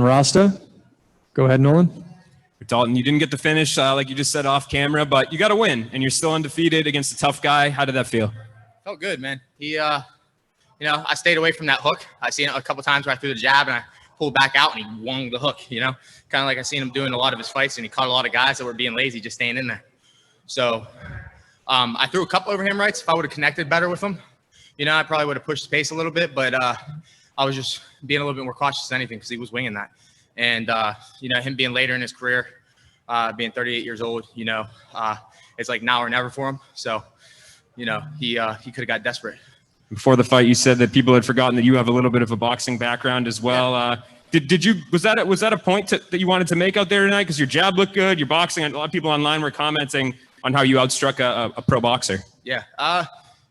Rosta. Go ahead, Nolan. Dalton, you didn't get the finish, like you just said off camera, but you got to win, and you're still undefeated against a tough guy. How did that feel? Felt good, man. He, I stayed away from that hook. I seen it a couple times where I threw the jab and I pulled back out and he wung the hook, kind of like I seen him doing a lot of his fights, and he caught a lot of guys that were being lazy, just staying in there. So I threw a couple overhand rights. If I would have connected better with him, I probably would have pushed the pace a little bit, but I was just being a little bit more cautious than anything because he was winging that. And, him being later in his career, being 38 years old, it's like now or never for him. So, he could have got desperate. Before the fight, you said that people had forgotten that you have a little bit of a boxing background as well. Yeah. Was that a point that you wanted to make out there tonight? Because your jab looked good, your boxing, and a lot of people online were commenting on how you outstruck a pro boxer. Yeah.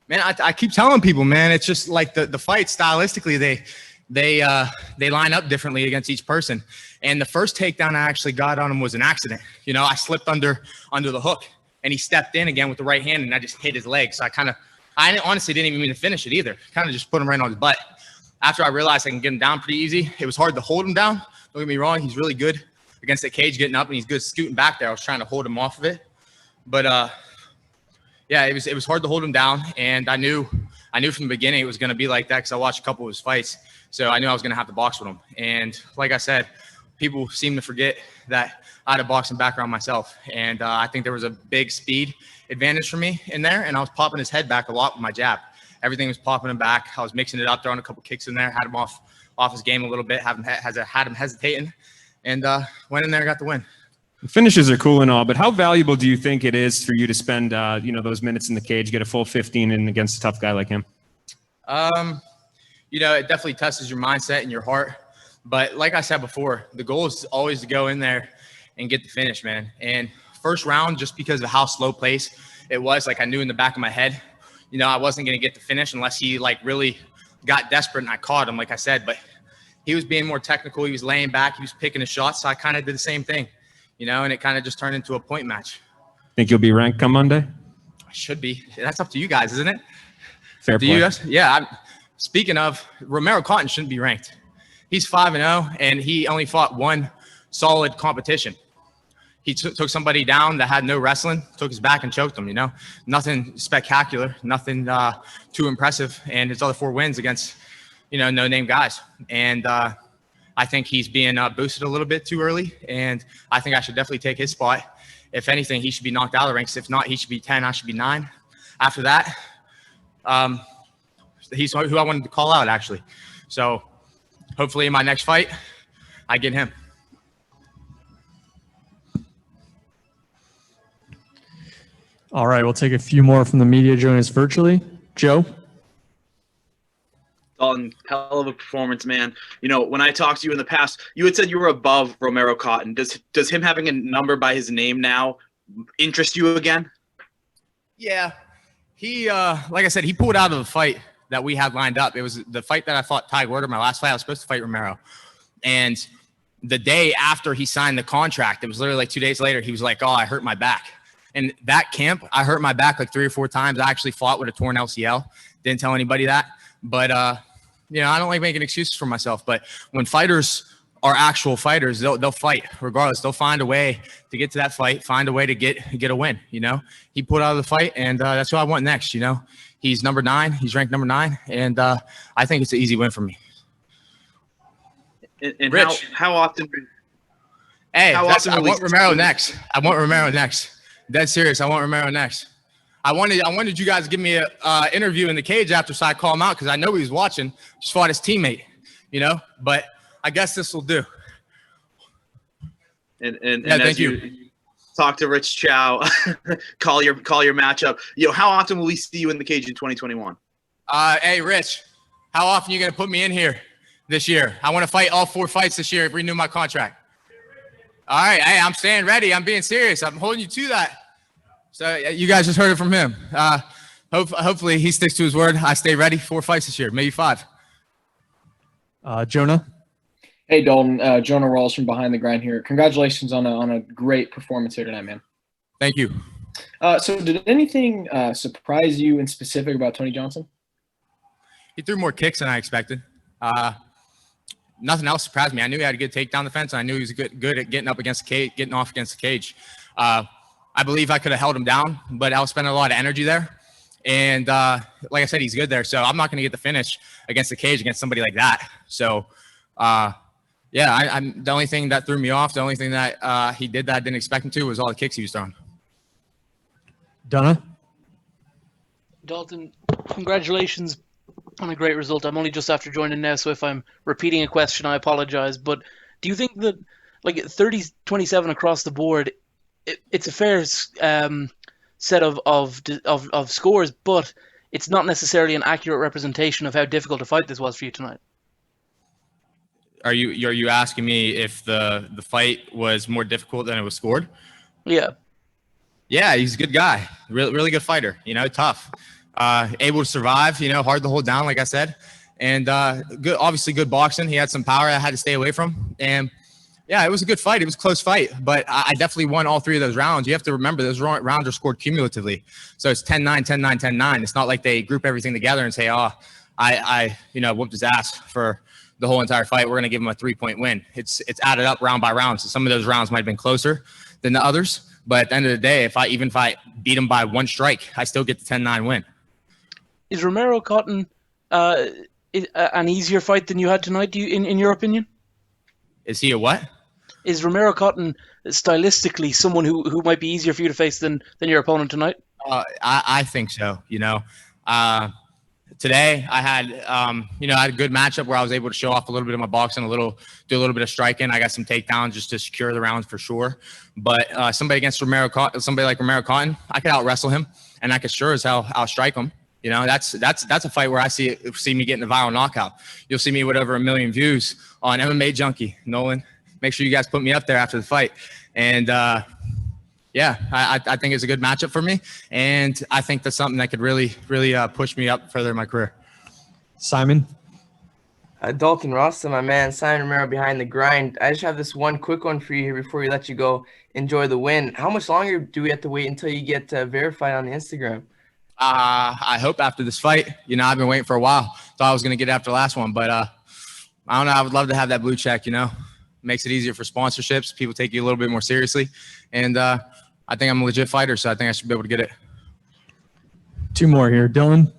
Man, I keep telling people, man, it's just like the fight stylistically, they line up differently against each person. And the first takedown I actually got on him was an accident. I slipped under the hook and he stepped in again with the right hand and I just hit his leg. So I honestly didn't even mean to finish it either. Kind of just put him right on his butt. After I realized I can get him down pretty easy, it was hard to hold him down. Don't get me wrong. He's really good against the cage getting up and he's good scooting back there. I was trying to hold him off of it. But yeah, it was hard to hold him down. And I knew from the beginning it was going to be like that because I watched a couple of his fights. So I knew I was going to have to box with him. And like I said, people seem to forget that I had a boxing background myself. And I think there was a big speed advantage for me in there. And I was popping his head back a lot with my jab. Everything was popping him back. I was mixing it up, throwing a couple kicks in there, had him off his game a little bit, had him hesitating, and went in there and got the win. Finishes are cool and all, but how valuable do you think it is for you to spend, those minutes in the cage, get a full 15 in against a tough guy like him? It definitely tests your mindset and your heart. But like I said before, the goal is always to go in there and get the finish, man. And first round, just because of how slow pace it was, like I knew in the back of my head, I wasn't going to get the finish unless he like really got desperate and I caught him, like I said. But he was being more technical. He was laying back. He was picking his shots. So I kind of did the same thing. And it kind of just turned into a point match. Think you'll be ranked come Monday? I should be. That's up to you guys, isn't it? Fair play. Yeah. Speaking of, Romero Cotton shouldn't be ranked. He's 5-0, and he only fought one solid competition. He took somebody down that had no wrestling, took his back and choked him, Nothing spectacular, nothing too impressive. And his other 4 wins against, no-name guys. And I think he's being boosted a little bit too early, and I think I should definitely take his spot. If anything, he should be knocked out of the ranks. If not, he should be 10. I should be 9. After that, he's who I wanted to call out, actually. So hopefully in my next fight, I get him. All right, we'll take a few more from the media joining us virtually. Joe? Dalton, hell of a performance, man. When I talked to you in the past, you had said you were above Romero Cotton. Does him having a number by his name now interest you again? Yeah. He, like I said, he pulled out of the fight that we had lined up. It was the fight that I fought Ty Gorder, my last fight. I was supposed to fight Romero. And the day after he signed the contract, it was literally like 2 days later, he was like, oh, I hurt my back. And that camp, I hurt my back like 3 or 4 times. I actually fought with a torn LCL. Didn't tell anybody that. But, I don't like making excuses for myself. But when fighters are actual fighters, they'll fight regardless. They'll find a way to get to that fight, find a way to get a win. He pulled out of the fight, and that's who I want next. He's number 9. He's ranked number 9, and I think it's an easy win for me. And Rich, how often? Hey, I want Romero next. I want Romero next. Dead serious. I want Romero next. I wanted you guys to give me a interview in the cage after, so I call him out because I know he was watching. Just fought his teammate, But I guess this will do. And thank you. Talk to Rich Chow. call your matchup. How often will we see you in the cage in 2021? Hey, Rich, how often are you gonna put me in here this year? I want to fight all 4 fights this year. Renew my contract. All right. Hey, I'm staying ready. I'm being serious. I'm holding you to that. So you guys just heard it from him. Hopefully he sticks to his word. I stay ready. 4 fights this year, maybe 5. Jonah? Hey, Dalton. Jonah Rawls from Behind the Grind here. Congratulations on a great performance here tonight, man. Thank you. So did anything surprise you in specific about Tony Johnson? He threw more kicks than I expected. nothing else surprised me. I knew he had a good takedown defense, and I knew he was good at getting up against the cage, getting off against the cage. I believe I could have held him down, but I was spending a lot of energy there. And like I said, he's good there. So I'm not going to get the finish against the cage against somebody like that. So, yeah, I'm the only thing that threw me off, the only thing that he did that I didn't expect him to was all the kicks he was throwing. Donna? Dalton, congratulations on a great result. I'm only just after joining now, so if I'm repeating a question, I apologize. But do you think that, like, 30-27 across the board, it's a fair set of scores, but it's not necessarily an accurate representation of how difficult a fight this was for you tonight? Are you asking me if the fight was more difficult than it was scored? Yeah. Yeah, he's a good guy. Really good fighter. Tough. Able to survive. Hard to hold down, like I said, and good. Obviously, good boxing. He had some power I had to stay away from, and yeah, it was a good fight. It was a close fight, but I definitely won all three of those rounds. You have to remember those rounds are scored cumulatively, so it's 10-9, 10-9, 10-9. It's not like they group everything together and say, "Oh, I whooped his ass for the whole entire fight. We're gonna give him a 3-point win." It's added up round by round. So some of those rounds might have been closer than the others. But at the end of the day, if I beat him by one strike, I still get the 10-9 win. Is Romero Cotton an easier fight than you had tonight, in your opinion? Is he a what? Is Romero Cotton stylistically someone who might be easier for you to face than your opponent tonight? I think so. Today I had I had a good matchup where I was able to show off a little bit of my boxing, do a little bit of striking. I got some takedowns just to secure the rounds for sure. But somebody like Romero Cotton, I could out wrestle him, and I could sure as hell outstrike him. That's a fight where I see me getting a viral knockout. You'll see me with over 1 million views on MMA Junkie. Nolan, make sure you guys put me up there after the fight. And yeah, I think it's a good matchup for me, and I think that's something that could really push me up further in my career. Simon? Dalton Rosta, my man, Simon Romero behind the grind. I just have this one quick one for you here before we let you go enjoy the win. How much longer do we have to wait until you get verified on the Instagram? I hope after this fight. I've been waiting for a while. Thought I was going to get it after the last one, but I don't know. I would love to have that blue check, Makes it easier for sponsorships. People take you a little bit more seriously. And I think I'm a legit fighter, so I think I should be able to get it. Two more here. Dylan?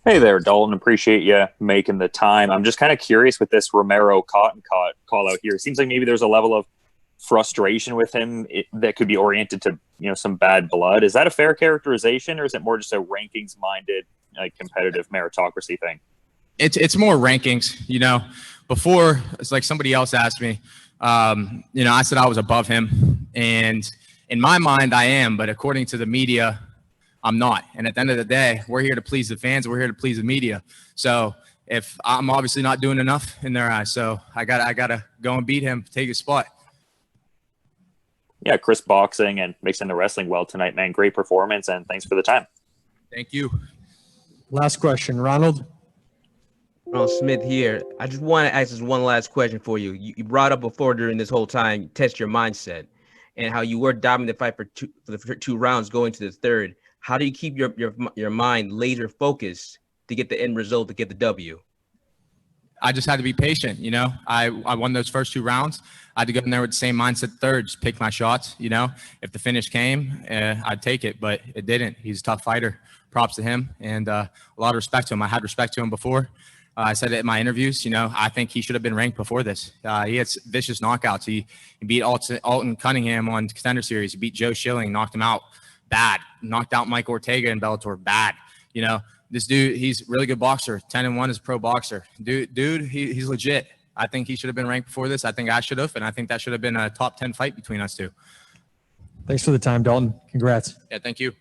Hey there, Dalton. Appreciate you making the time. I'm just kind of curious with this Romero Cotton call out here. It seems like maybe there's a level of frustration with him that could be oriented to some bad blood. Is that a fair characterization, or is it more just a rankings-minded, competitive meritocracy thing? It's more rankings. Before, it's like somebody else asked me. I said I was above him, and in my mind, I am. But according to the media, I'm not. And at the end of the day, we're here to please the fans. We're here to please the media. So if I'm obviously not doing enough in their eyes, so I gotta go and beat him, take his spot. Yeah, crisp boxing and mixing the wrestling well tonight, man. Great performance, and thanks for the time. Thank you. Last question, Ronald? Ronald Smith here. I just want to ask this one last question for you. You brought up before during this whole time, test your mindset and how you were dominating the fight for the two rounds going to the third. How do you keep your mind laser focused to get the end result, to get the W? I just had to be patient. I won those first two rounds. I had to go in there with the same mindset third, just pick my shots. If the finish came, I'd take it, but it didn't. He's a tough fighter. Props to him, and a lot of respect to him. I had respect to him before. I said it in my interviews. I think he should have been ranked before this. He had vicious knockouts. He beat Alton Cunningham on Contender Series. He beat Joe Schilling, knocked him out bad. Knocked out Mike Ortega in Bellator bad. This dude, he's a really good boxer. 10-1 as a pro boxer. Dude, he's legit. I think he should have been ranked before this. I think I should have, and I think that should have been a top 10 fight between us two. Thanks for the time, Dalton. Congrats. Yeah, thank you.